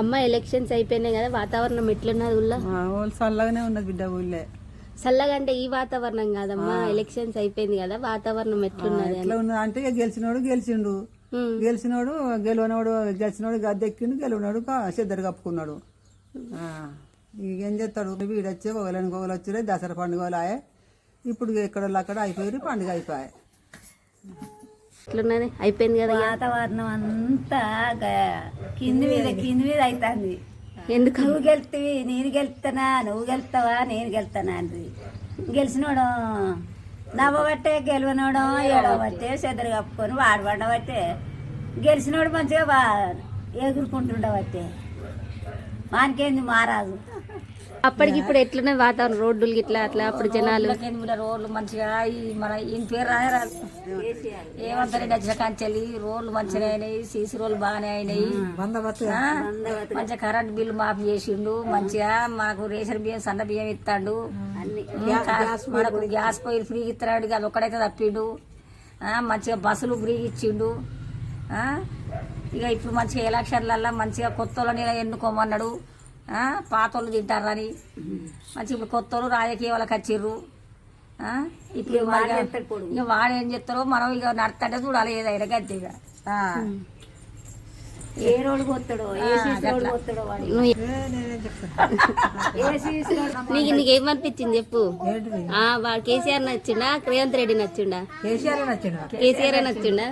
అమ్మ ఎలక్షన్స్ అయిపోయినాయి కదా, వాతావరణం ఎట్లున్నది ఊళ్ళో? చల్లగానే ఉన్నది బిడ్డ ఊళ్ళే. చల్లగా అంటే ఈ వాతావరణం కాదమ్మా, ఎలక్షన్స్ అయిపోయింది కదా, వాతావరణం ఎట్లున్నది? ఎట్లా ఉన్నది అంటే ఇక గెలిచినోడు గెలిచిండు, గెలిచినోడు గెలిచినోడు గద్దెక్కిండు, గెలిచినోడు సిద్ధరు కప్పుకున్నాడు. ఇక ఏం చేస్తాడు, వీడొచ్చే ఒకలని ఒకరు వచ్చి దసరా పండుగ ఆయే. ఇప్పుడు ఎక్కడ అక్కడ అయిపోయి పండుగ అయిపోయాయి. ఎట్లున్నది? అయిపోయింది కదా వాతావరణం అంతా కింది మీద అవుతుంది. ఎందుకు? నువ్వు గెలుస్తావి, నేను గెలుస్తానా, నువ్వు గెలుస్తావా, నేను గెలుస్తానా అంది. గెలిచినోడు నవ్వబట్టే, గెలవనోడు ఏడవబట్టే చెద్దరు కప్పుకొని వాడబడ్డబట్టే, గెలిచినోడు మంచిగా ఎగురుకుంటుండబట్టే వానికేంది మారాజు. అప్పటికి ఇప్పుడు ఎట్లున్నది వాతావరణం? రోడ్లు గిట్లా అట్లా అప్పుడు జనాలు రోడ్లు మంచిగా మన ఈయన పేరు రానే రాదు. ఏమంతా రెడ్డి వచ్చిన కాంచెల్లి రోడ్లు మంచిగా అయినాయి, సీసీ రోడ్లు బాగానే అయినాయి. మంచిగా కరెంట్ బిల్లు మాఫీ చేసిండు, మంచిగా మాకు రేషన్ బియ్యం సన్న బియ్యం ఇస్తాడు, మనకు గ్యాస్ పొయ్యిలు ఫ్రీ ఇస్తున్నాడు, అది ఒక్కడైతే తప్పిండు. మంచిగా బస్సులు ఫ్రీ ఇచ్చిండు. ఇక ఇప్పుడు మంచిగా ఎలక్షన్లల్లో మంచిగా కొత్త వాళ్ళని ఎన్నుకోమన్నాడు, పాత వాళ్ళు తింటారని. మంచి ఇప్పుడు కొత్త వాళ్ళు రాజకీయాలకు వచ్చిర్రు. ఇప్పుడు ఇక వాడు ఏం చెప్తారో మనం ఇక నడుతుంటే చూడాలి ఏదైనా గట్టిగా. ఏ రోడ్డు కొత్తాడో, నీకేమనిపించింది చెప్పు? కేసీఆర్ నచ్చిండా, రేవంత్ రెడ్డి నచ్చిండా? కేసీఆర్ నచ్చిండు. కేసీఆర్ నచ్చిండా?